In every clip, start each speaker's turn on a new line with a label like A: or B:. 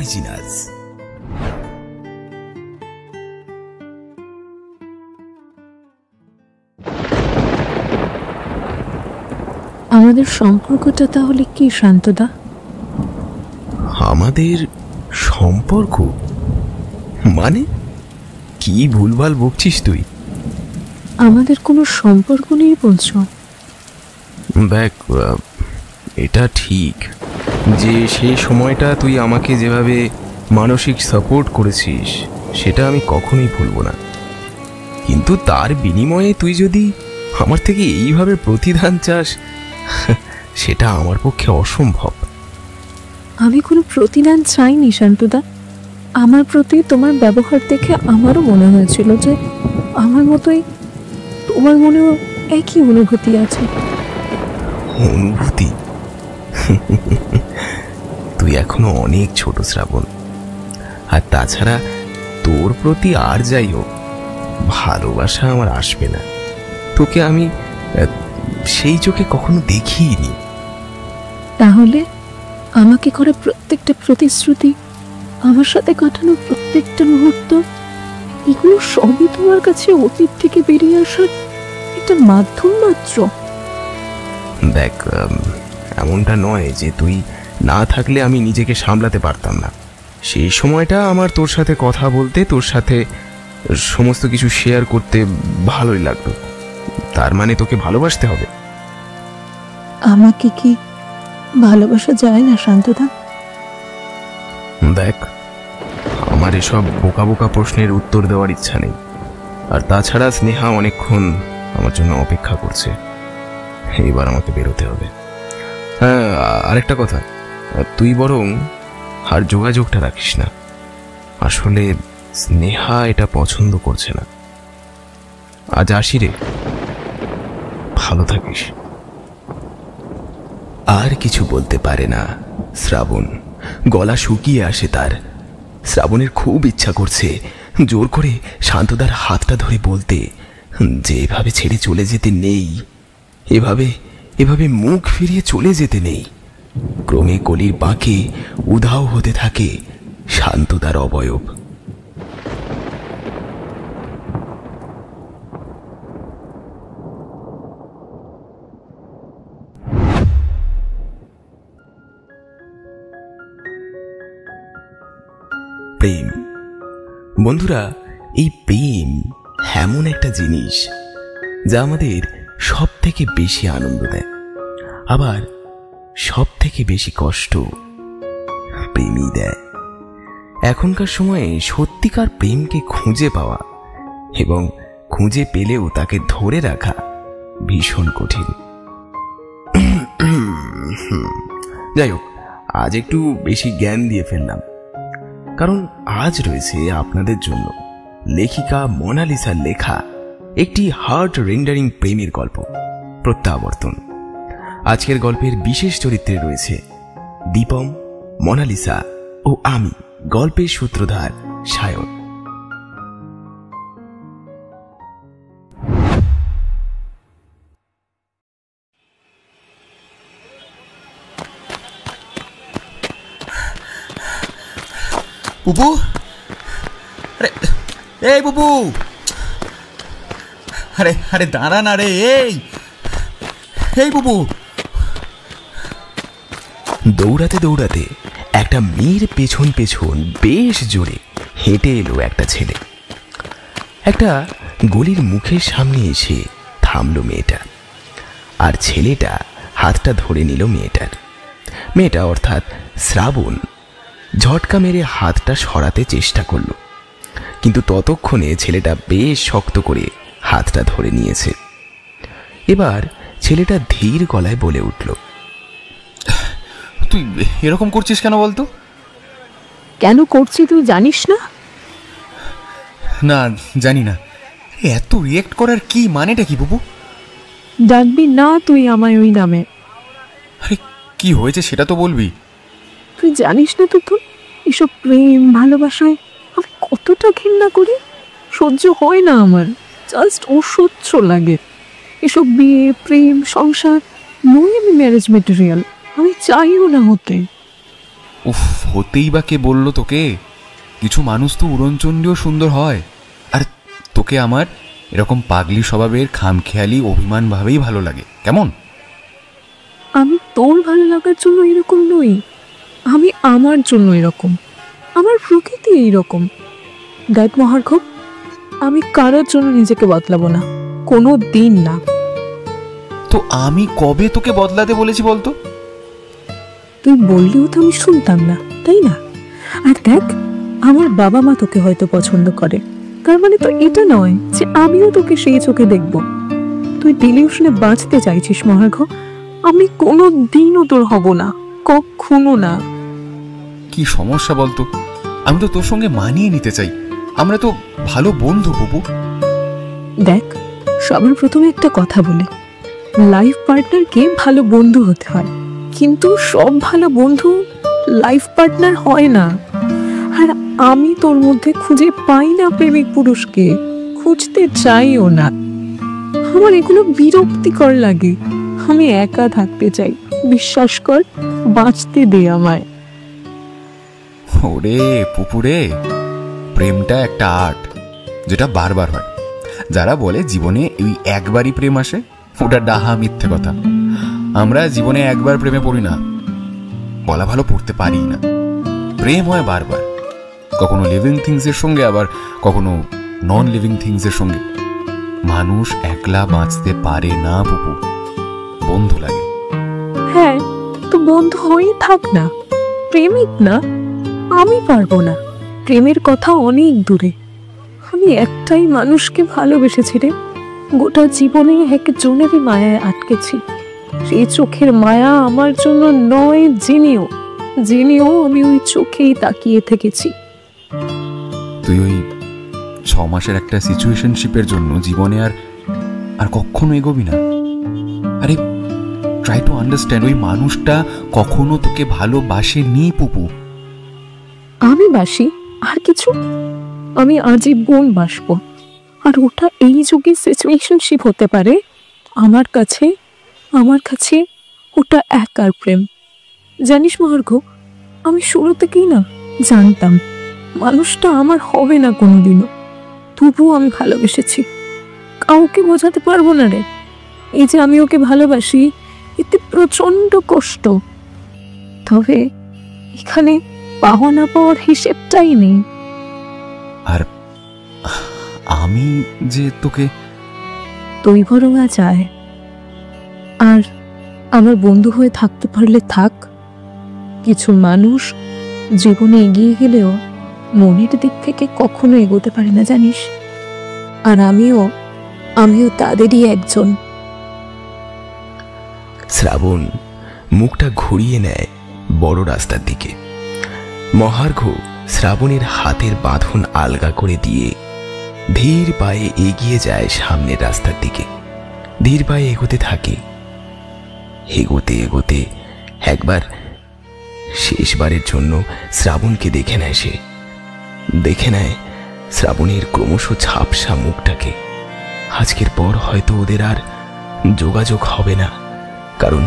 A: Originals.
B: আমাদের সম্পর্কটা তাহলে কি শান্তদা?
A: আমাদের সম্পর্ক মানে কি ভুলভাল বকছিস তুই?
B: আমাদের কোনো সম্পর্ক নেই বলছো?
A: দেখ, এটা ঠিক যে সেই সময়টা তুই আমাকে যেভাবে মানসিক সাপোর্ট করেছিস সেটা আমি কখনোই ভুলবো না, কিন্তু তার বিনিময়ে তুই যদি আমার থেকে এইভাবে প্রতিদান চাস সেটা আমার পক্ষে অসম্ভব।
B: আমি কোনো প্রতিদান চাইনি শান্তদা। আমার প্রতি তোমার ব্যবহার দেখে আমারও মনে হয়েছিল যে আমার মতোই তোমার মনেও একই অনুভূতি আছে।
A: অনুভূতি? তুই এখনো অনেক ছোট শ্রাবণ, আর তাছাড়া তোর প্রতি আর যাই হোক ভালোবাসা আমার আসবে না। তোকে আমি সেই চোখে কখনো দেখিনি।
B: তাহলে আমাকে করা প্রত্যেকটা প্রতিশ্রুতি, আমার সাথে কাটানো প্রত্যেকটা মুহূর্ত, এগুলো সবই তোমার কাছে অতীত থেকে বেরিয়ে আসার একটা মাধ্যম মাত্র।
A: দেখ, এমনটা নয় যে তুই না থাকলে আমি নিজেকে সামলাতে পারতাম না। সেই সময়টা আমার তোর সাথে কথা বলতে, তোর সাথে সমস্ত কিছু শেয়ার করতে ভালোই লাগতো। তার মানে তোকে ভালোবাসতে হবে?
B: আমাকে কি ভালোবাসা যায় না শান্তদা?
A: দেখ, আমার এসব বোকা বোকা প্রশ্নের উত্তর দেওয়ার ইচ্ছা নেই। আর তাছাড়া স্নেহা অনেকক্ষণ আমার জন্য অপেক্ষা করছে, এইবার আমাকে বেরোতে হবে। হ্যাঁ, আরেকটা কথা, তুই বরং আর যোগাযোগটা রাখিস না। আসলে স্নেহা এটা পছন্দ করছে না। আজ আসি রে, ভালো থাকিস। আর কিছু বলতে পারে না শ্রাবণ, গলা শুকিয়ে আসে তার। শ্রাবণের খুব ইচ্ছা করছে জোর করে শান্তদার হাতটা ধরে বলতে যে এভাবে ছেড়ে চলে যেতে নেই, এভাবে এভাবে মুখ ফিরিয়ে চলে যেতে নেই। ক্রমে কলির বাঁকে উধাও হতে থাকে শান্তদার অবয়ব। প্রেম বন্ধুরা, এই প্রেম এমন একটা জিনিস যা আমাদের সব থেকে বেশি আনন্দ দেয়, আবার সব থেকে বেশি কষ্ট প্রেমই দেয়। এখনকার সময়ে সত্যিকার প্রেমকে খুঁজে পাওয়া এবং খুঁজে পেলেও তাকে ধরে রাখা ভীষণ কঠিন। যাই হোক, আজ একটু বেশি জ্ঞান দিয়ে ফেললাম, কারণ আজ রয়েছে আপনাদের জন্য লেখিকা মোনালিসার লেখা একটি হার্ট রেন্ডারিং প্রেমের গল্প, প্রত্যাবর্তন। আজকের গল্পের বিশেষ চরিত্রে রয়েছে দীপম, মোনালিসা ও আমি, গল্পের সূত্রধার সায়ন।
C: বুবু, আরে এই বুবু, আরে আরে দাঁড়া না রে, এই বুবু।
A: দৌড়াতে দৌড়াতে একটা মেয়ের পেছন পেছন বেশ জোরে হেঁটে এলো একটা ছেলে। একটা গলির মুখের সামনে এসে থামলো মেয়েটা, আর ছেলেটা হাতটা ধরে নিল মেয়েটার। মেয়েটা অর্থাৎ শ্রাবণ ঝটকা মেরে হাতটা সরাতে চেষ্টা করলো, কিন্তু ততক্ষণে ছেলেটা বেশ শক্ত করে হাতটা ধরে নিয়েছে। এবার ছেলেটা ধীর গলায় বলে উঠল,
C: তুই এরকম করছিস কেন বলতো?
B: কেন করছি তুই জানিস না?
C: না, জানি না। এত রিয়েক্ট করার কি মানেটা কি বুবু?
B: ডাকবি না তুই আমায় ওই নামে।
C: আরে কি হয়েছে সেটা তো বলবি।
B: তুই জানিস না তো, এসব প্রেম ভালোবাসায় আমি কতটা ঘৃণা করি। সহ্য হয় না আমার, জাস্ট অসহ্য লাগে। এসব বিয়ে, প্রেম, সংসার নই আমি ম্যারেজ মেটেরিয়াল, আমি চাইও না হতে।
C: উফ, হতেই বা কে বললো তোকে? কিছু মানুষ তো উড়নচণ্ডীও সুন্দর হয়। আর তোকে আমার এরকম পাগলি স্বভাবের খামখেয়ালি অভিমান ভাবেই ভালো লাগে, কেমন?
B: আমি তোর ভালো লাগার জন্য এরকম নই, আমি আমার জন্য এরকম, আমার প্রকৃতি এইরকম। দেখ মহার্ঘ, আমি কারোর জন্য নিজেকে বদলাবো না, কোনো দিন না।
C: তো আমি কবে তোকে বদলাতে বলেছি বলতো?
B: তুই বললেও তো আমি শুনতাম না, তাই না? আর দেখ, আমার বাবা মা তোকে হয়তো পছন্দ করে, তার মানে তো এটা নয় যে আমিও তোকে সেই চোখে দেখব। তুই ডিলিউশনে বাঁচতে চাইছিস মহার্ঘ, আমি কোনো দিনও তোর হব না, কখনো না।
C: কি সমস্যা বলতো? আমি তো তোর সঙ্গে মানিয়ে নিতে চাই, আমরা তো ভালো বন্ধু বুবু।
B: দেখ, সবার প্রথমে একটা কথা বলি, লাইফ পার্টনারকে ভালো বন্ধু হতে হয়, কিন্তু সব ভালো বন্ধু লাইফ পার্টনার হয় না। আর আমি তোর মধ্যে খুঁজে পাই না প্রেমিক পুরুষকে, খুঁজতে চাইও না। আমার এগুলো বিরক্তিকর লাগে, আমি একা থাকতে চাই, বিশ্বাস কর, বাঁচতে দে আমায়।
C: ওরে পুপুরে, প্রেমটা একটা আর্ট, যেটা বারবার হয়। যারা বলে জীবনে এই একবারই প্রেম আসে, ওটা ডাহা মিথ্যে কথা। আমরা জীবনে একবার প্রেমে পড়ি না, বলা ভালো পড়তে পারি না। প্রেম হয় বারবার, কখনো লিভিং থিংসের সঙ্গে, আবার কখনো নন লিভিং থিংসের সঙ্গে। মানুষ একলা বাঁচতে পারে না পুপু, বন্ধু লাগে।
B: হ্যাঁ, তো বন্ধু হয়ে থাক না, প্রেমিক না। আমি পারবো না, প্রেমের কথা অনেক দূরে। আমি একটাই মানুষকে ভালোবেসেছি রে, গোটা জীবনে একজনেরই মায়ায় আটকেছি। সেই চোখের মায়া আমার জন্য নয়, জেনেও আমি ওই চোখেই তাকিয়ে থেকেছি।
C: তুই ওই 6 মাসের একটা সিচুয়েশনশিপের জন্য জীবনে আর কখনো এগোবি না। আরে ট্রাই টু আন্ডারস্ট্যান্ড, ওই মানুষটা কখনো তোকে ভালোবাসেনি পুপু।
B: আমি বাসি আর কিছু, আমি আজীবন বাসবো। আর ওটা এই যুগে সিচুয়েশনশিপ হতে পারে, আমার কাছে ওটা একার প্রেম। জানিস মহার্ঘ, আমি শুরু থেকেই না জানতাম মানুষটা আমার হবে না কোনোদিনও, তবুও আমি ভালোবেসেছি। কাউকে বোঝাতে পারবো না রে, এই যে আমি ওকে ভালোবাসি, এতে প্রচন্ড কষ্ট। তবে এখানে পাওয়া না পাওয়ার হিসেবটাই নেই।
C: আর আমি যে তোকে,
B: তুই বরং চায়, আর আমার বন্ধু হয়ে থাকতে পারলে থাক। কিছু মানুষ জীবনে এগিয়ে গেলেও মনের দিক থেকে কখনো এগোতে পারে না, জানিস? আর আমিও তাদেরই একজন।
A: শ্রাবণ মুখটা ঘুরিয়ে নেয় বড় রাস্তার দিকে। মহার্ঘ শ্রাবণের হাতের বাঁধন আলগা করে দিয়ে ধীর পায়ে এগিয়ে যায় সামনের রাস্তার দিকে। ধীর পায়ে এগোতে থাকে, এগোতে এগোতে একবার শেষবারের জন্য শ্রাবণকে দেখে নেয়। সে দেখে নেয় শ্রাবণের ক্রমশ ঝাপসা মুখটাকে। আজকের পর হয়তো ওদের আর যোগাযোগ হবে না, কারণ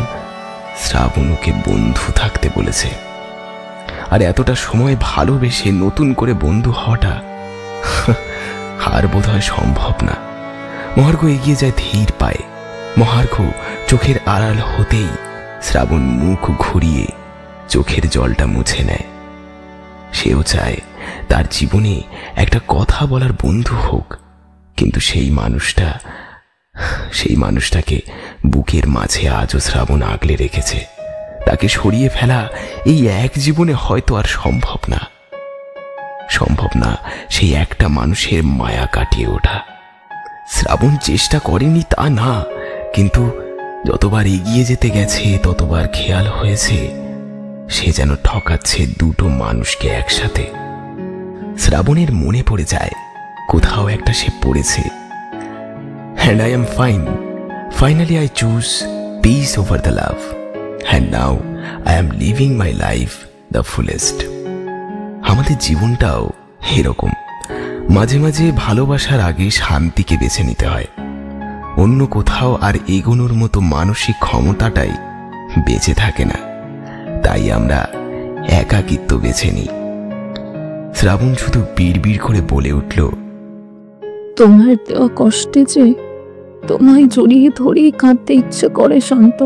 A: শ্রাবণ ওকে বন্ধু থাকতে বলেছে। আর এতটা সময় ভালোবেসে নতুন করে বন্ধু হওয়াটা আর বোধহয় সম্ভব না। মহার্ঘ এগিয়ে যায় ধীর পায়ে। মহার্ঘ চোখের আড়াল হতেই শ্রাবণ মুখ ঘুরিয়ে চোখের জলটা মুছে নেয়। সেও চায় তার জীবনে একটা কথা বলার বন্ধু হোক, কিন্তু সেই মানুষটাকে বুকের মাঝে আজও শ্রাবণ আগলে রেখেছে। তাকে সরিয়ে ফেলা এই এক জীবনে হয়তো আর সম্ভব না সেই একটা মানুষের মায়া কাটিয়ে ওঠা। শ্রাবণ চেষ্টা করেনি তা না, কিন্তু যতবার এগিয়ে যেতে গেছে ততবার খেয়াল হয়েছে সে যেন ঠকাচ্ছে দুটো মানুষকে একসাথে। শ্রাবণের মনে পড়ে যায় কোথাও একটা সে পড়েছে, and I am fine. Finally I choose peace over the love, and now I am living my life the fullest. আমাদের জীবনটাও এরকম, মাঝে মাঝে ভালোবাসার আগে শান্তিকে বেছে নিতে হয়। অন্য কোথাও আর এগোনোর মতো মানসিক ক্ষমতাটাই বেঁচে থাকে না। তাই আমরা একাকিত্ব বেছে নিই। শ্রাবণ শুধু বিড়বিড় করে বলে উঠল,
B: তোমার দেওয়া কষ্টে যে তোমায় জড়িয়ে ধরেই কাঁদতে ইচ্ছে করে শান্ত।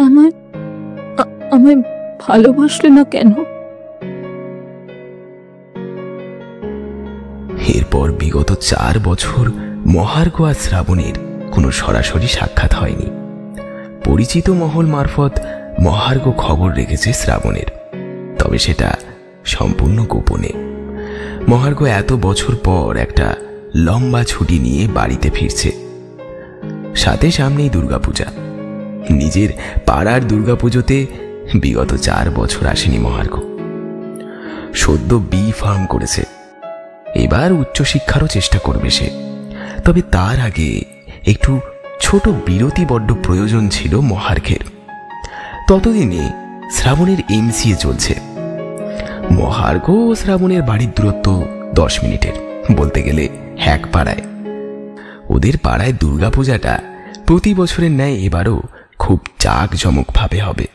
B: আমায় আমায় ভালোবাসলে না কেন?
A: এরপর বিগত 4 বছর মহার্ঘ আর শ্রাবণের কোনো সরাসরি সাক্ষাৎ হয়নি। পরিচিত মহল মারফত মহার্ঘ খবর রেখেছে শ্রাবণের, তবে সেটা সম্পূর্ণ গোপনে। মহার্ঘ এত বছর পর একটা লম্বা ছুটি নিয়ে বাড়িতে ফিরছে, সাথে সামনেই দুর্গাপূজা। নিজের পাড়ার দুর্গাপুজোতে বিগত 4 বছর আসেনি মহার্ঘ। সদ্য বি ফার্ম করেছে, এবার উচ্চশিক্ষারও চেষ্টা করবে সে। তবে তার আগে একটু ছোট বিরতি বড্ড প্রয়োজন ছিল মহার্ঘের। ততদিনে শ্রাবণের এমসিএ চলছে। মহার্ঘ ও শ্রাবণের বাড়ির দূরত্ব 10 মিনিটের, বলতে গেলে এক পাড়ায়। ওদের পাড়ায় দুর্গাপূজাটা প্রতি বছরের ন্যায় এবারও খুব জাঁকজমকভাবে হবে।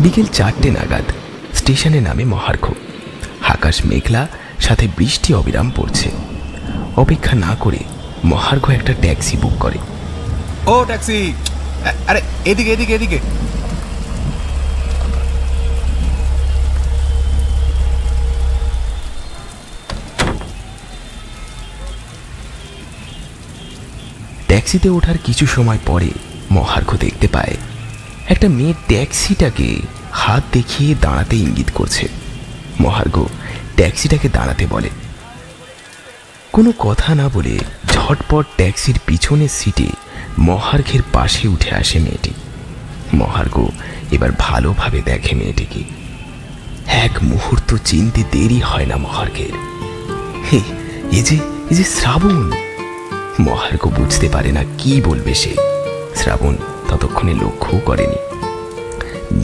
A: বিকেল 4টে নাগাদ স্টেশনে নামে মহার্ঘ। আকাশ মেঘলা, সাথে বৃষ্টি অবিরাম পড়ছে। অপেক্ষা না করে মহার্ঘ একটা ট্যাক্সি বুক করে।
C: ও ট্যাক্সি, আরে এদিকে এদিকে এদিকে।
A: ট্যাক্সিতে ওঠার কিছু সময় পরে মহার্ঘ দেখতে পায় একটা মেয়ে ট্যাক্সিটাকে হাত দেখিয়ে দাঁড়াতে ইঙ্গিত করছে। মহার্ঘ ট্যাক্সিটাকে দাঁড়াতে বলে। কোনো কথা না বলে ঝটপট ট্যাক্সির পিছনের সিটে মহার্ঘের পাশে উঠে আসে মেয়েটি। মহার্ঘ এবার ভালোভাবে দেখে মেয়েটিকে। এক মুহূর্ত চিনতে দেরি হয় না মহার্ঘের। এই যে শ্রাবণ। মহার্ঘ বুঝতে পারে না কি বলবে সে। শ্রাবণ ততক্ষণে লক্ষ্য করেনি।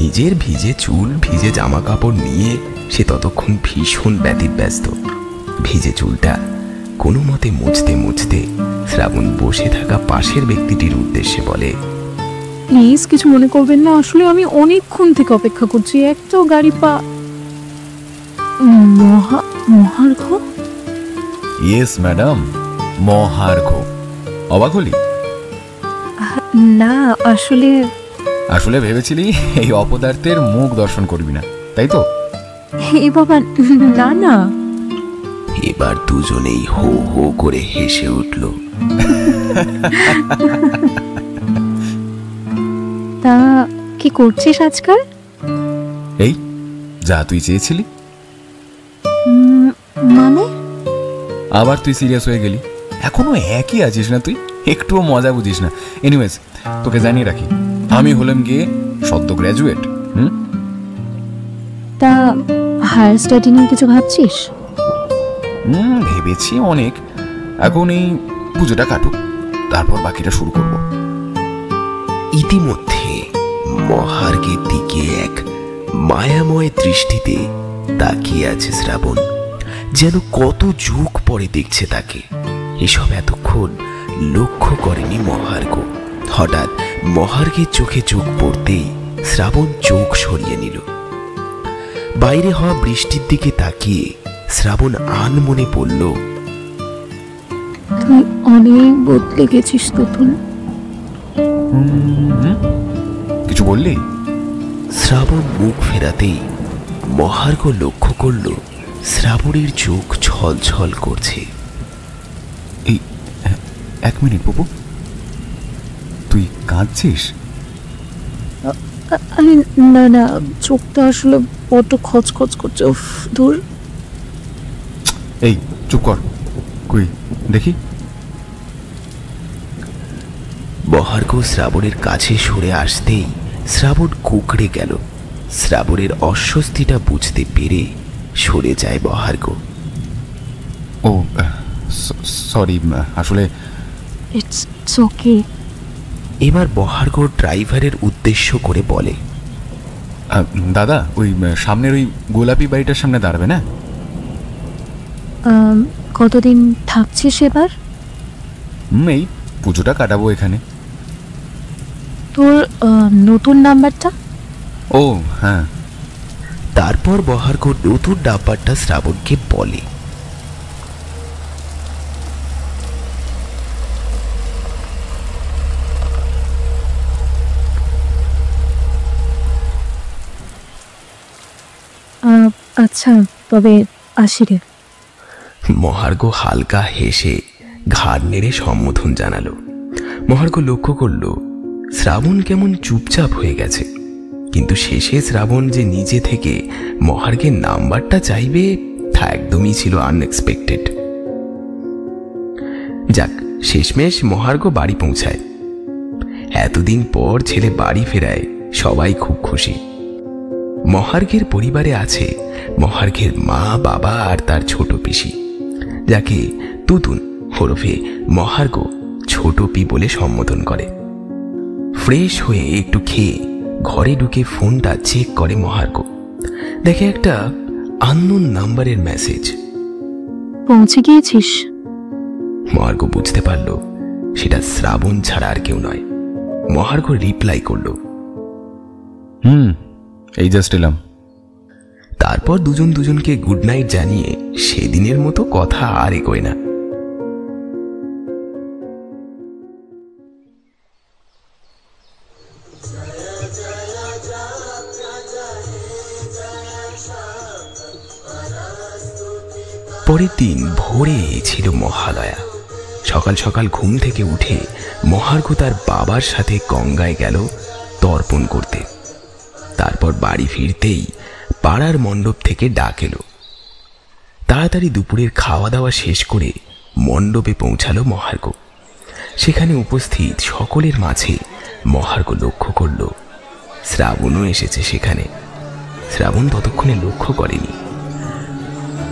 A: নিজের ভিজে চুল, ভিজে জামা কাপড় নিয়ে সে ততক্ষণ ভীষণ ব্যতিব্যস্ত। ভিজে চুলটা কোনো মতে মুছতে মুছতে শ্রাবণ বসে থাকা পাশের ব্যক্তিটির উদ্দেশ্যে বলে,
B: প্লিজ কিছু মনে করবেন না, আসলে আমি অনেকক্ষণ থেকে অপেক্ষা করছি, একটাও গাড়ি মহার্ঘ?
C: ইয়েস ম্যাডাম, মহার্ঘ। অবাক হলি?
B: না, আসলে
C: ভেবেছিলি এই অপদার্থের মুখ দর্শন করবি না, তাই তো?
B: হে বাবা, না।
A: এবার দুজনেই হো হো করে হেসে উঠল।
B: তা কি করছিস আজকাল?
C: এই যা তুই চেয়েছিলি।
B: মানে?
C: আবার তুই সিরিয়াস হয়ে গেলি। এখনো একই আছিস না তুই, একটুও মজা বুঝিস না। এনিওয়েজ, তোকে জানিয়ে রাখি, আমি হলাম গিয়ে সদ্য গ্র্যাজুয়েট।
B: তা হায়ার স্টাডি নিয়ে কিছু ভাবছিস?
C: ভেবেছি অনেক। এখন এই পুজোটা কাটুক, তারপর বাকিটা শুরু করব।
A: ইতিমধ্যে মহার্ঘের দিকে এক মায়াময় দৃষ্টিতে তাকিয়ে আছে শ্রাবণ, যেন কত যুগ পরে দেখছে তাকে। এসব এতক্ষণ লক্ষ্য করেনি মহার্ঘ। হঠাৎ মহার্ঘের চোখে চোখ পড়তেই শ্রাবণ চোখ সরিয়ে নিল। বাইরে হওয়া বৃষ্টির দিকে তাকিয়ে শ্রাবণ আনমনে বলল,
B: তুই অনেক বদলে গেছিস তুতুল।
C: কিছু বললি?
A: শ্রাবণ মুখ ফেরাতেই মহার্ঘ লক্ষ্য করল শ্রাবণের চোখ ছলছল করছে।
C: এই 1 মিনিট বাবু, তুই কাঁদছিস?
B: আরে না, চোখটা আসলে বড্ড খচখচ করছে। উফ, দূর।
C: এই চুপ কর, কই দেখি।
A: মহার্ঘ শ্রাবণের কাছে সরে আসতেই শ্রাবণ কুঁকড়ে গেল। শ্রাবণের অস্বস্তিটা বুঝতে পেরে সরে যায় মহার্ঘ।
C: ও সরি, আসলে
B: ইটস ওকে।
A: এবার মহার্ঘ ড্রাইভারের উদ্দেশ্য করে বলে,
C: দাদা ওই সামনের ওই গোলাপি বাড়িটার সামনে দাঁড়াবে না?
B: কতদিন থাকছিস এবার?
C: এই পুজোটা কাটাবো এখানে।
B: তোর নতুন নাম্বারটা?
C: ও হ্যাঁ।
A: তারপর মহার্ঘ নতুন নাম্বারটা শ্রাবণকে বলে।
B: আচ্ছা, তবে আসি রে।
A: মহার্ঘ হালকা হেসে ঘাড় নেড়ে সম্বোধন জানালো। মহার্ঘ লক্ষ্য করল শ্রাবণ কেমন চুপচাপ হয়ে গেছে, কিন্তু শেষে শ্রাবণ যে নিজে থেকে মহার্ঘের নাম্বারটা চাইবে তা একদমই ছিল আনএক্সপেক্টেড। যাক, শেষমেশ মহার্ঘ বাড়ি পৌঁছায়। এতদিন পর ছেলে বাড়ি ফেরায় সবাই খুব খুশি। মহার্ঘের পরিবারে আছে মহার্ঘের মা, বাবা আর তার ছোট পিসি, যাকে তুতুন ওরফে মহার্ঘ ছোট পি বলে সম্বোধন করে। ফ্রেশ হয়ে একটু খেয়ে ঘরে ঢুকে ফোনটা চেক করে মহার্ঘ। দেখে একটা আননোন নাম্বারের মেসেজ।
B: পৌঁছে গিয়েছিস?
A: মহার্ঘ বুঝতে পারল সেটা শ্রাবণ ছাড়া আর কেউ নয়। মহার্ঘ রিপ্লাই করল,
C: এই জাস্ট এলাম।
A: তারপর দুজন দুজনকে গুড নাইট জানিয়ে সেদিনের মতো কথা আর এগোয় না। পরের দিন ভোরে ছিল মহালয়া। সকাল সকাল ঘুম থেকে উঠে মহার্ঘ তার বাবার সাথে গঙ্গায় গেল তর্পণ করতে। তারপর বাড়ি ফিরতেই পাড়ার মণ্ডপ থেকে ডাক এলো। তাড়াতাড়ি দুপুরের খাওয়া দাওয়া শেষ করে মণ্ডপে পৌঁছালো মহার্ঘ। সেখানে উপস্থিত সকলের মাঝে মহার্ঘ লক্ষ্য করল শ্রাবণও এসেছে সেখানে। শ্রাবণ ততক্ষণে লক্ষ্য করেনি।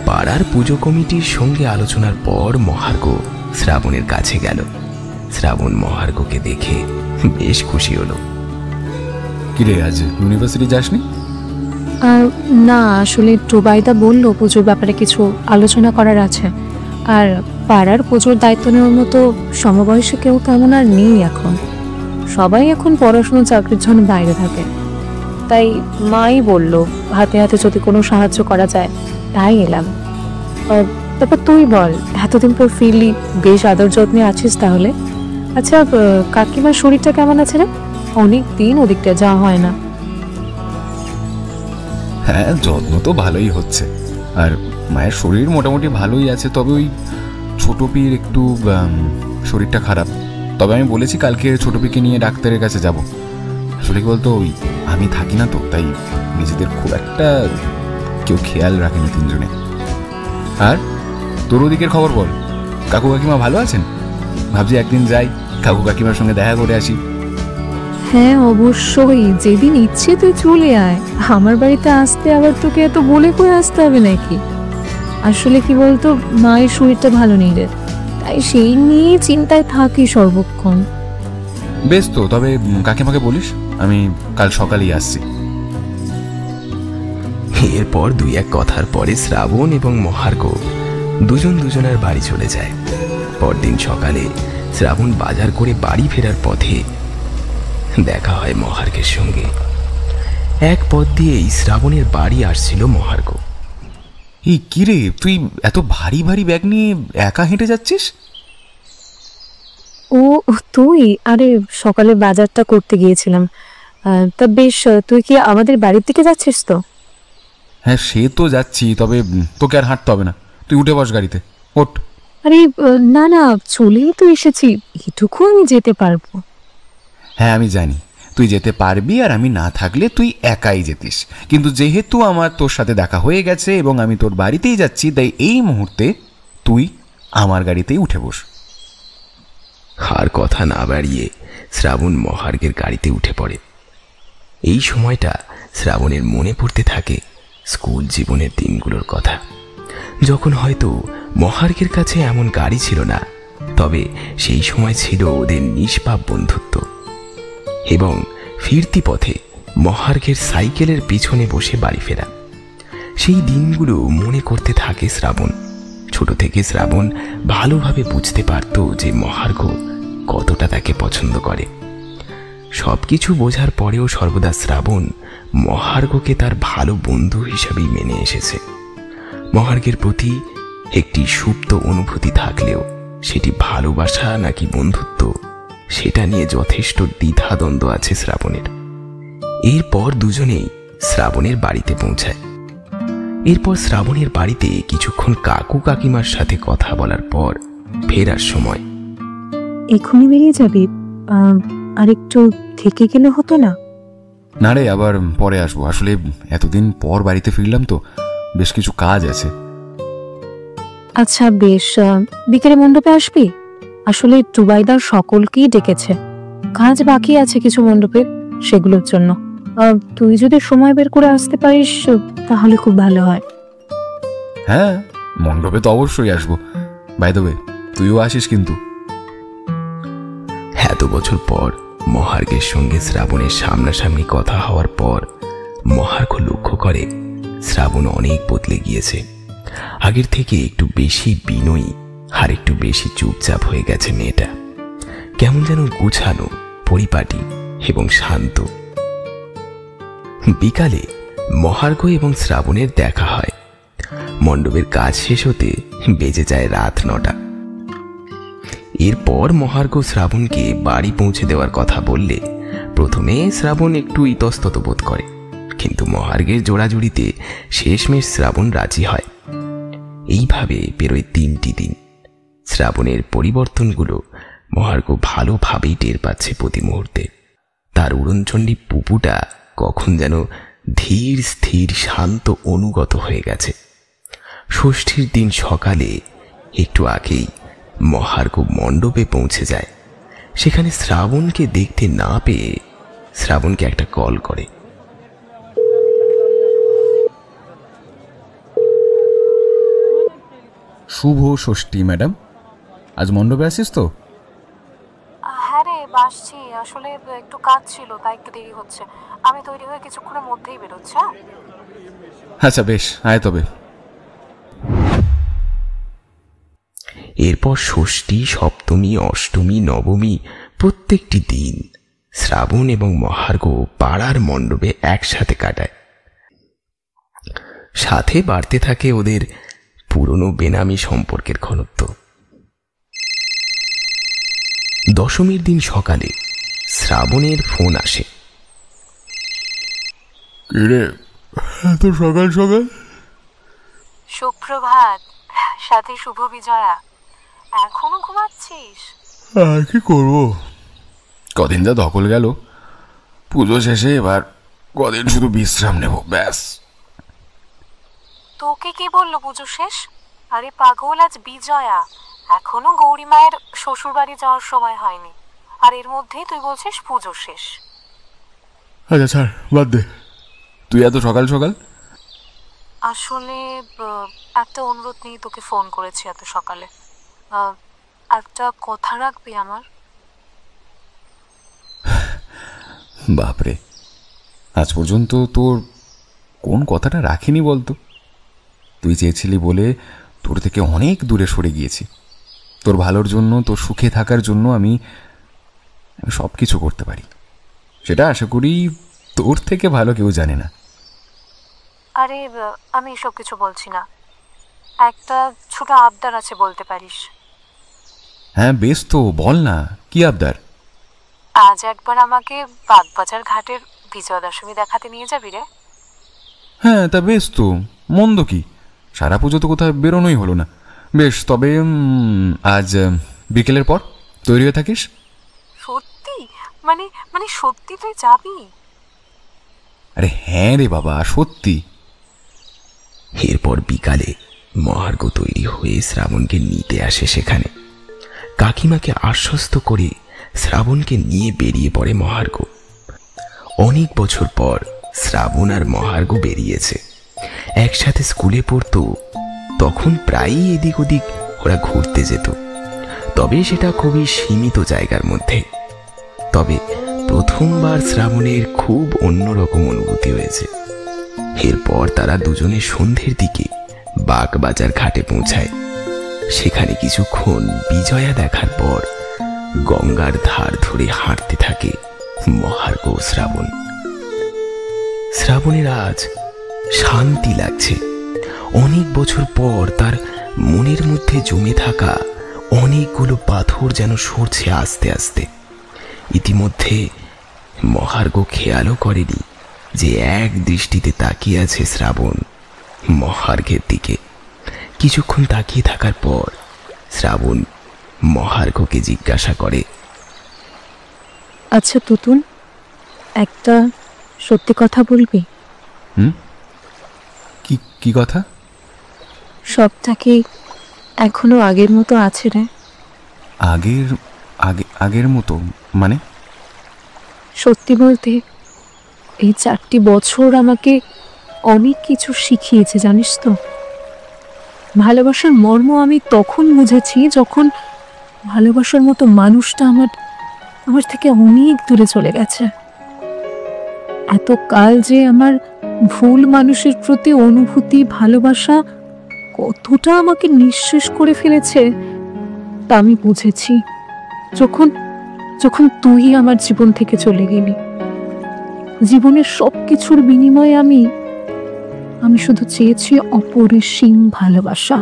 A: পাড়ার পুজো কমিটির সঙ্গে আলোচনার পর মহার্ঘ শ্রাবণের কাছে গেল। শ্রাবণ মহার্ঘকে দেখে বেশ খুশি হলো।
C: কিরে, আজ ইউনিভার্সিটি যাসনি?
B: না, আসলে টুবাইদা বললো পুজোর ব্যাপারে কিছু আলোচনা করার আছে, আর পাড়ার পুজোর দায়িত্ব নেওয়ার মতো সমবয়সী কেউ তেমন আর নেই এখন। সবাই এখন পড়াশুনো চাকরির জন্য বাইরে থাকে, তাই মাই বলল হাতে হাতে যদি কোনো সাহায্য করা যায় তাই এলাম। তারপর তুই বল, এতদিন পর ফিরলি, বেশ আদর যত্নে আছিস তাহলে? আচ্ছা, কাকিমার শরীরটা কেমন আছে রে? অনেক দিন ওদিকটা যাওয়া হয় না।
C: হ্যাঁ, যত্ন তো ভালোই হচ্ছে, আর মায়ের শরীর মোটামুটি ভালোই আছে। তবে ওই ছোট পির একটু শরীরটা খারাপ। তবে আমি বলেছি কালকে ছোট পিকে নিয়ে ডাক্তারের কাছে যাব। আসলে কি বলতো, ওই আমি থাকি না তো, তাই নিজেদের খুব একটা কেউ খেয়াল রাখেনি তিনজনে। আর তোর ওদিকের খবর বল, কাকু কাকিমা ভালো আছেন? ভাবছি একদিন যাই, কাকু কাকিমার সঙ্গে দেখা করে আসি।
B: হ্যাঁ অবশ্যই, যেদিন ইচ্ছে তুই চলে আয়। আমার বাড়িতে আসতে আবার তোকে এত বলে করে আসতে হবে নাকি? আসলে কি বলতো, মায়ের শরীরটা ভালো নেই রে, তাই সেই নিয়ে চিন্তায় থাকি সর্বক্ষণ।
C: বেশ তো, তবে কাকিমাকে বলিস আমি কাল সকালেই আসছি।
A: এরপর দুই এক কথার পরে শ্রাবণ এবং মহার্ঘ দুজন দুজনের বাড়ি চলে যায়। পরদিন সকালে শ্রাবণ বাজার করে বাড়ি ফেরার পথে দেখা হয় মহার্ঘের সঙ্গে। এক পথ দিয়েই শ্রাবণের বাড়ি আসছিল মহার্ঘ।
C: এই কিরে, তুই এত ভারী ভারী ব্যাগ নিয়ে একা হেঁটে যাচ্ছিস?
B: ও তুই? আরে সকালে বাজারটা করতে গিয়েছিলাম। তা বেশ, তুই কি আমাদের বাড়ির দিকে যাচ্ছিস তো?
C: হ্যাঁ, সে তো যাচ্ছি, তবে তোকে আর হাঁটতে হবে না, তুই উঠে বস গাড়িতে, ওঠ।
B: আরে না না, চলেই তো এসেছি, এটুকু আমি যেতে পারবো।
C: হ্যাঁ আমি জানি তুই যেতে পারবি, আর আমি না থাকলে তুই একাই যেতিস, কিন্তু যেহেতু আমার তোর সাথে দেখা হয়ে গেছে এবং আমি তোর বাড়িতেই যাচ্ছি, তাই এই মুহূর্তে তুই আমার গাড়িতেই উঠে বস।
A: আর কথা না বাড়িয়ে শ্রাবণ মহার্ঘের গাড়িতে উঠে পড়ে। এই সময়টা শ্রাবণের মনে পড়তে থাকে স্কুল জীবনের দিনগুলোর কথা, যখন হয়তো মহার্ঘের কাছে এমন গাড়ি ছিল না, তবে সেই সময় ছিল ওদের নিষ্পাপ বন্ধুত্ব। এবং ফিরতি পথে মহার্ঘের সাইকেলের পিছনে বসে বাড়ি ফেরা, সেই দিনগুলো মনে করতে থাকে শ্রাবণ। ছোট থেকে শ্রাবণ ভালোভাবে বুঝতে পারত যে মহার্ঘ কতটা তাকে পছন্দ করে। সবকিছু বোঝার পরেও সর্বদা শ্রাবণ মহার্ঘকে তার ভালো বন্ধু হিসাবেই মেনে এসেছে। মহার্ঘের প্রতি একটি সুপ্ত অনুভূতি থাকলেও সেটি ভালোবাসা নাকি বন্ধুত্ব সেটা নিয়ে যথেষ্ট দ্বিধাদ্বন্দ্ব আছে শ্রাবণের। এরপর দুজনেই শ্রাবণের বাড়িতে পৌঁছায়। এরপর শ্রাবণের বাড়িতে কিছুক্ষণ কাকু কাকিমার সাথে কথা বলার পর ফেরার সময়,
B: এখনই বেরিয়ে যাবি? আর একটু থেকে গেলে হতো না?
C: না রে, আবার পরে আসবো। আসলে এতদিন পর বাড়িতে ফিরলাম তো, বেশ কিছু কাজ আছে।
B: আচ্ছা বেশ, বিকেলে মণ্ডপে আসবি? আসলে টুবাইদার সকলকেই ডেকেছে, কাজ বাকি আছে কিছু মণ্ডপের, সেগুলোর জন্য। তুই যদি সময় বের করে আসতে পারিস তাহলে খুব ভালো হয়।
C: হ্যাঁ, মণ্ডপে তো অবশ্যই আসবো। বাই দ্য ওয়ে, তুইও আসিস কিন্তু।
A: এত বছর পর মহার্ঘের সঙ্গে শ্রাবণের সামনাসামনি কথা হওয়ার পর মহার্ঘ লক্ষ্য করে শ্রাবণ অনেক বদলে গিয়েছে। আগের থেকে একটু বেশি বিনয়ী আর একটু বেশি চুপচাপ হয়ে গেছে মেয়েটা। কেমন যেন গুছানো, পরিপাটি এবং শান্ত। বিকালে মহার্ঘ এবং শ্রাবণের দেখা হয়। মণ্ডপের কাজ শেষ হতে বেজে যায় রাত 9টা। এরপর মহার্ঘ শ্রাবণকে বাড়ি পৌঁছে দেওয়ার কথা বললে প্রথমে শ্রাবণ একটু ইতস্তত বোধ করে, কিন্তু মহার্ঘের জোড়াজুড়িতে শেষমেশ শ্রাবণ রাজি হয়। এইভাবে পেরোয় 3টি দিন। শ্রাবণের পরিবর্তনগুলো মহার্ঘ ভালোভাবেই টের পাচ্ছে প্রতি মুহূর্তে। তার উড়নচণ্ডী পুপুটা কখন যেন ধীর স্থির শান্ত অনুগত হয়ে গেছে। ষষ্ঠীর দিন সকালে একটু আগেই মহার্ঘ মণ্ডপে পৌঁছে যায়। সেখানে শ্রাবণকে দেখতে না পেয়ে শ্রাবণকে একটা কল করে।
C: শুভ ষষ্ঠী ম্যাডাম, আজ মণ্ডপে আসিস তো?
D: হ্যাঁ রে, আসছি। আসলে একটু কাজ ছিল, তাই একটু দেরি হচ্ছে। আমি তৈরি হয়ে কিছুক্ষণের মধ্যেই বেরোচ্ছি।
C: আচ্ছা বেশ, আয় তবে।
A: এরপর ষষ্ঠী, সপ্তমী, অষ্টমী, নবমী প্রত্যেকটি দিন শ্রাবণ এবং মহার্ঘ পাড়ার মণ্ডপে একসাথে কাটায়। সাথে বাড়তে থাকে ওদের পুরনো বেনামি সম্পর্কের ঘনত্ব। দশমীর দিন সকালে শ্রাবণের ফোন আসে।
C: কিরে, এত সকাল সকাল?
D: সুপ্রভাত, সাথে শুভ বিজয়া। এখনো ঘুমাচ্ছিস?
C: আর কি করবো, কদিন যা ধকল গেল। পুজো শেষে এবার কদিন শুধু বিশ্রাম নেব, ব্যাস।
D: তোকে কি বললো পুজো শেষ? আরে পাগল, আজ বিজয়া। এখনো গৌরী মায়ের শ্বশুর বাড়ি যাওয়ার সময় হয়নি, আর এর মধ্যেই তুই বলছিস পুজো শেষ।
C: আচ্ছা ছাড়, বাদ দে। তুই এত সকাল সকাল?
D: আসলে একটা অনুরোধ নিয়ে তোকে ফোন করেছি এত সকালে। একটা কথা রাখবি আমার?
C: বাপরে, আজ পর্যন্ত তোর কোন কথাটা রাখিনি বলতো? তুই চেয়েছিলি বলে তোর থেকে অনেক দূরে সরে গিয়েছি। তোর ভালোর জন্য, তোর সুখে থাকার জন্য আমি সব কিছু করতে পারি, সেটা আশা করি তোর থেকে ভালো কেউ জানে না।
D: আরে আমি এসব কিছু বলছি না, একটা ছোট আবদার আছে, বলতে পারিস?
C: হ্যাঁ বেশ, তো বল না, কি আবদার?
D: আজ একবার আমাকে বাগবাজার ঘাটের বিজয়া দশমী দেখাতে নিয়ে যাবি রে?
C: হ্যাঁ তা বেশ, তো মন্দ কি? সারা পুজো তো কোথাও বেরোনোই হলো না। বেশ, তবে আজ বিকেলের পর তৈরি হয়ে থাকিস।
D: সত্যি? মানে সত্যি তুই যাবি?
C: আরে হ্যাঁ রে বাবা, সত্যি।
A: এরপর বিকালে মহার্ঘ তৈরি হয়ে শ্রাবণকে নিতে আসে সেখানে। কাকিমাকে আশ্বস্ত করে শ্রাবণকে নিয়ে বেরিয়ে পড়ে মহার্ঘ। অনেক বছর পর শ্রাবণ আর মহার্ঘ বেরিয়েছে। একসাথে স্কুলে পড়তো, তখন প্রায়ই এদিক ওদিক ওরা ঘুরতে যেত, তবে সেটা খুবই সীমিত জায়গার মধ্যে। তবে প্রথমবার শ্রাবণের খুব অন্যরকম অনুভূতি হয়েছে। এরপর তারা দুজনে সন্ধ্যের দিকে বাগবাজার ঘাটে পৌঁছায়। সেখানে কিছুক্ষণ বিজয়া দেখার পর গঙ্গার ধার ধরে হাঁটতে থাকে মহার্ঘ ও শ্রাবণ। শ্রাবণের আজ শান্তি লাগছে। অনেক বছর পর তার মনের মধ্যে জমে থাকা অনেকগুলো পাথর যেন সরছে আস্তে আস্তে। ইতিমধ্যে মহার্ঘ খেয়ালও করেনি যে এক দৃষ্টিতে তাকিয়ে আছে শ্রাবণ মহার্ঘের দিকে। কিছুক্ষণ তাকিয়ে থাকার পর শ্রাবণ মহার্ঘকে জিজ্ঞাসা করে,
B: আচ্ছা তুতুন, একটা সত্যি কথা বলবি?
C: কি কি কথা?
B: সবটা কি এখনো আগের মতো আছে রে?
C: আগের মতো মানে?
B: সত্যি বলতে এই 4টি বছর আমাকে অনেক কিছু শিখিয়েছে, জানিস তো। ভালোবাসার মর্ম আমি তখন বুঝেছি যখন ভালোবাসার মতো মানুষটা আমার থেকে অনেক দূরে চলে গেছে। এত কাল যে আমার ভুল মানুষের প্রতি অনুভূতি, ভালোবাসা কতটা আমাকে নিঃশেষ করে ফেলেছে তা আমি বুঝেছি যখন যখন তুই আমার জীবন থেকে চলে গেলি। জীবনের সবকিছুর বিনিময়ে আমি শুধু চেয়েছি অপরিসীম ভালোবাসা।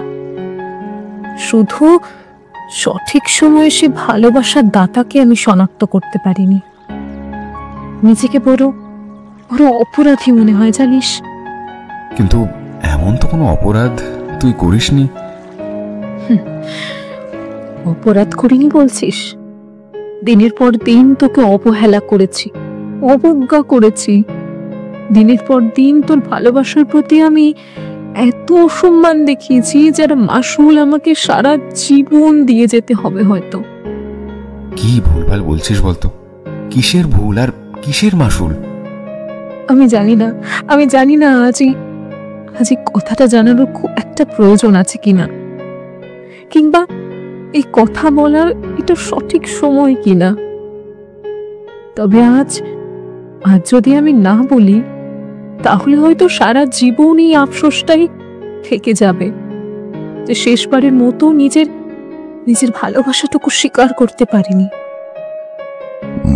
B: শুধু সঠিক সময়ে সে ভালোবাসার দাতাকে আমি শনাক্ত করতে পারিনি। নিজেকে বড় অপরাধী মনে হয়, জানিস।
C: কিন্তু এমন তো কোনো অপরাধ তুই করিসনি।
B: অপরাধ করিনি বলছিস? দিনের পর দিন তোকে অবহেলা করেছি, অবজ্ঞা করেছি। দিনের পর দিন তোর ভালোবাসার প্রতি আমি এত অসম্মান দেখিয়েছি যার মাসুল আমাকে সারা জীবন দিয়ে যেতে হবে হয়তো।
C: কি ভুলভাল বলছিস বলতো? কিসের ভুল আর কিসের মাসুল?
B: আমি জানি না আজ কথাটা জানানোর খুব একটা প্রয়োজন আছে কিনা, কিংবা এই কথা বলার এটা সঠিক সময় কিনা। তবে আজ যদি আমি না বলি তাহলে হয়তো সারা জীবন এই আফসোসটাই থেকে যাবে যে শেষবারের মতো নিজের ভালোবাসাটুকু স্বীকার করতে পারিনি।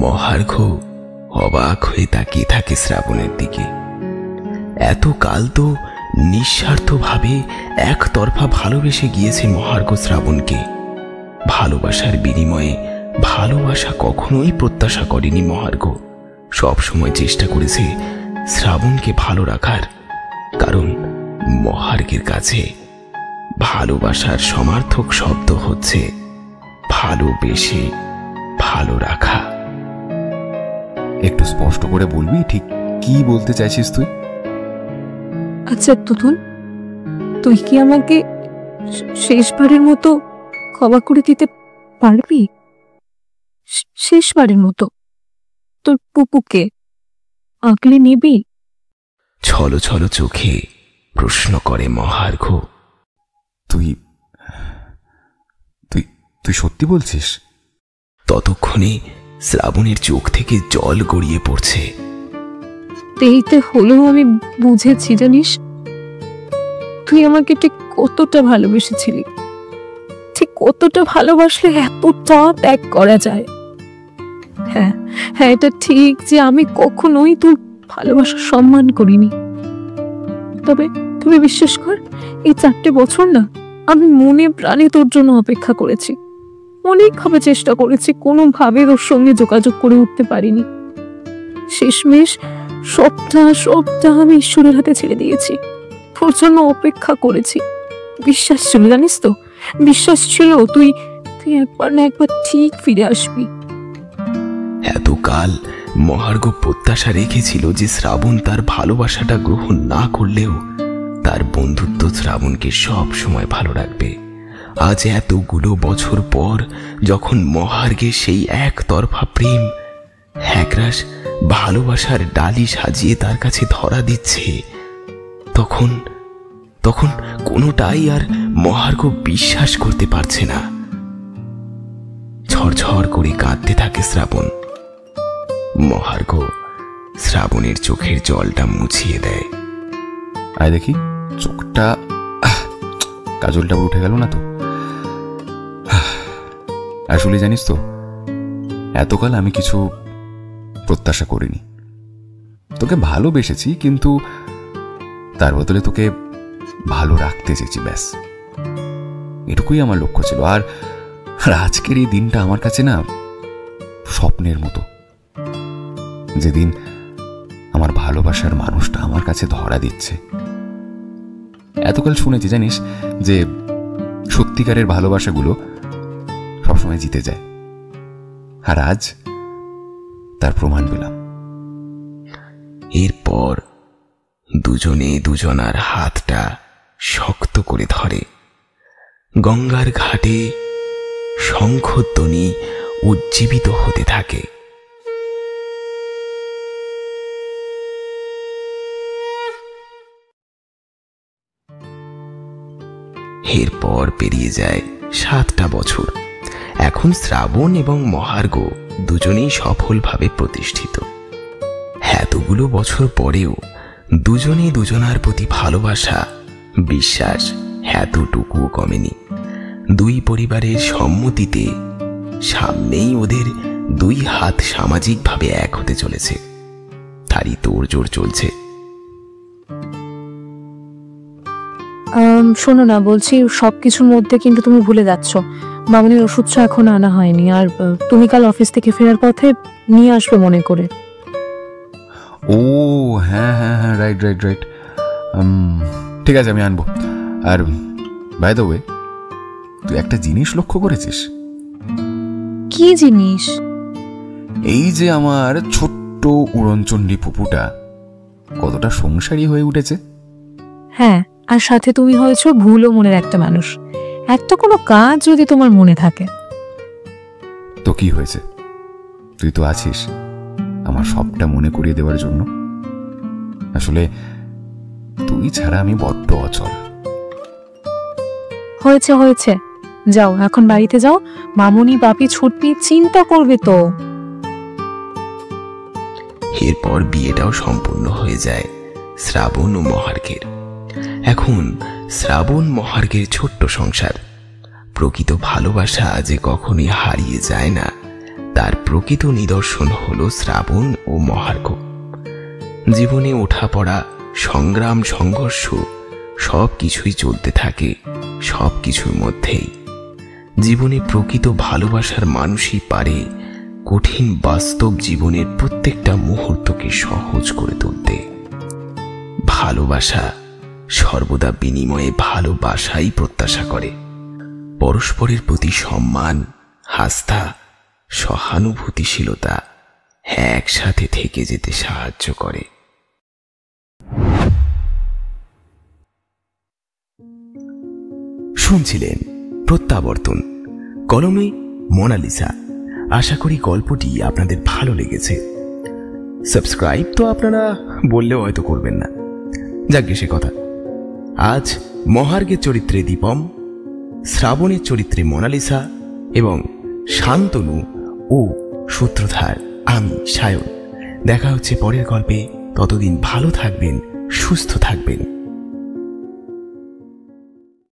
A: মহার্ঘ অবাক হয়ে তাকিয়ে থাকে শ্রাবণের দিকে। এত কাল তো নিঃস্বার্থভাবে একতরফা ভালোবেসে গিয়েছে মহার্ঘ শ্রাবণকে। ভালোবাসার বিনিময়ে ভালোবাসা কখনোই প্রত্যাশা করেনি মহার্ঘ। সবসময় চেষ্টা করেছে শ্রাবণকে ভালো রাখার, কারণ মহার্ঘের কাছে ভালোবাসার সমার্থক শব্দ হচ্ছে ভালোবেসে ভালো রাখা।
C: একটু স্পষ্ট করে বলবি ঠিক কি বলতে চাইছিস তুই?
B: আচ্ছা তুতুন, তুই কি আমাকে শেষবারের মতো ক্ষমা করে দিতে পারবি? শেষবারের মতো তোর পুপুকে আঁকলে নিবি?
A: ছলো ছলো চোখে প্রশ্ন করে মহার্ঘ।
C: তুই তুই তুই সত্যি বলছিস?
A: ততক্ষণে শ্রাবণের চোখ থেকে জল গড়িয়ে পড়ছে।
B: দেরিতে হলেও আমি বুঝেছি, জানিস, তুই আমাকে ঠিক কতটা ভালোবেসেছিলি, ঠিক কতটা ভালোবাসলে এতটা ত্যাগ করা যায়। হ্যাঁ, এটা ঠিক যে আমি কখনোই তোর ভালোবাসার সম্মান করিনি। তবে তুমি বিশ্বাস কর, এই 4টে বছর না আমি মনে প্রাণে তোর জন্য অপেক্ষা করেছি। অনেকভাবে চেষ্টা করেছি, কোনোভাবে তোর সঙ্গে যোগাযোগ করে উঠতে পারিনি। শেষমেশ সবটা আমি ঈশ্বরের হাতে ছেড়ে দিয়েছি। তোর জন্য অপেক্ষা করেছি। বিশ্বাস ছিল, জানিস তো, বিশ্বাস ছিল তুই একবার না একবার ঠিক ফিরে আসবি।
A: এতকাল মহার্ঘ প্রত্যাশা রেখেছিল যে শ্রাবণ তার ভালোবাসাটা গ্রহণ না করলেও তার বন্ধুত্ব শ্রাবণকে সব সময় ভালো রাখবে। আজ এতগুলো বছর পর যখন মহার্ঘের সেই একতরফা প্রেম একরাশ ভালোবাসার ডালি সাজিয়ে তার কাছে ধরা দিচ্ছে, তখন কোনোটাই আর মহার্ঘ বিশ্বাস করতে পারছে না। ঝরঝর করে কাঁদতে থাকে শ্রাবণ। মহার্ঘ শ্রাবণের চোখের জলটা মুছিয়ে দেয়।
C: আয় দেখি, চোখটা কাজলটা উঠে গেল না তো? আসলে জানিস তো, এতকাল আমি কিছু প্রত্যাশা করিনি। তোকে ভালোবেসেছি, কিন্তু তার বদলে তোকে ভালো রাখতে চেয়েছি, ব্যাস এটুকুই আমার লক্ষ্য ছিল। আর আজকের এই দিনটা আমার কাছে না স্বপ্নের মতো, যেদিন আমার ভালোবাসার মানুষটা আমার কাছে ধরা দিচ্ছে। এতকাল শুনেছি জানিস যে সত্যিকারের ভালোবাসাগুলো সবসময় জিতে যায়, আর আজ তার প্রমাণ পেলাম।
A: এরপর দুজনে দুজনার হাতটা শক্ত করে ধরে। গঙ্গার ঘাটে শঙ্খধ্বনি উজ্জীবিত হতে থাকে। এরপর পেরিয়ে যায় 7টা বছর। এখন শ্রাবণ এবং মহার্ঘ দুজনেই সফলভাবে প্রতিষ্ঠিত। এতগুলো বছর পরেও দুজনে দুজনার প্রতি ভালোবাসা, বিশ্বাস এতটুকুও কমেনি। দুই পরিবারের সম্মতিতে সামনেই ওদের দুই হাত সামাজিকভাবে এক হতে চলেছে, তারই তোড়জোড় চলছে।
B: শোনো না, বলছি সবকিছুর মধ্যে কিন্তু তুমি ভুলে যাচ্ছ, মামনির ওষুধটা এখন আনা হয়নি। আর তুমি কাল অফিস থেকে ফেরার পথে নিয়ে আসবে মনে করে।
C: ও হ্যাঁ হ্যাঁ হ্যাঁ, রাইট রাইট রাইট, ঠিক আছে, আমি আনবো। আর বাই দ্য ওয়ে, তুই একটা জিনিস লক্ষ্য করেছিস?
B: কি জিনিস?
C: এই যে আমার ছোট্ট উড়নচণ্ডী পুপুটা কতটা সংসারী হয়ে উঠেছে।
B: হ্যাঁ, আর সাথে তুমি হয়েছো ভুলো মনের একটা মানুষ। একটা কোনো কাজ যদি তোমার মনে থাকে।
C: তো কি হয়েছে, তুই তো আছিস আমার সবটা মনে করিয়ে দেওয়ার জন্য। আসলে তুই ছাড়া আমি বড্ড অচল।
B: হয়েছে হয়েছে, যাও এখন বাড়িতে যাও, মামনি বাপি ছুটপি চিন্তা করবে তো।
A: এরপর বিয়েটাও সম্পূর্ণ হয়ে যায় শ্রাবণ ও মহার্ঘের। এখন শ্রাবণ মহার্ঘের ছোট্ট সংসার। প্রকৃত ভালোবাসা যে কখনোই হারিয়ে যায় না, তার প্রকৃত নিদর্শন হলো শ্রাবণ ও মহার্ঘ। জীবনে ওঠা পড়া, সংগ্রাম, সংঘর্ষ সব কিছুই চলতে থাকে, সব কিছুর মধ্যেই। জীবনে প্রকৃত ভালোবাসার মানুষই পারে কঠিন বাস্তব জীবনের প্রত্যেকটা মুহূর্তকে সহজ করে তুলতে। ভালোবাসা সর্বদা বিনিময়ে ভালোবাসাই প্রত্যাশা করে। পরস্পরের প্রতি সম্মান, আস্থা, সহানুভূতিশীলতা একসাথে থেকে যেতে সাহায্য করে। শুনছিলেন প্রত্যাবর্তন, কলমে মোনালিসা। আশা করি গল্পটি আপনাদের ভালো লেগেছে। সাবস্ক্রাইব তো আপনারা বললেও হয়তো করবেন না, যাকে সে কথা। আজ মহার্ঘের চরিত্রে দীপম, শ্রাবণের চরিত্রে মোনালিসা এবং শান্তনু ও সূত্রধার আমি সায়ন। দেখা হচ্ছে পরের গল্পে। ততদিন ভালো থাকবেন, সুস্থ থাকবেন।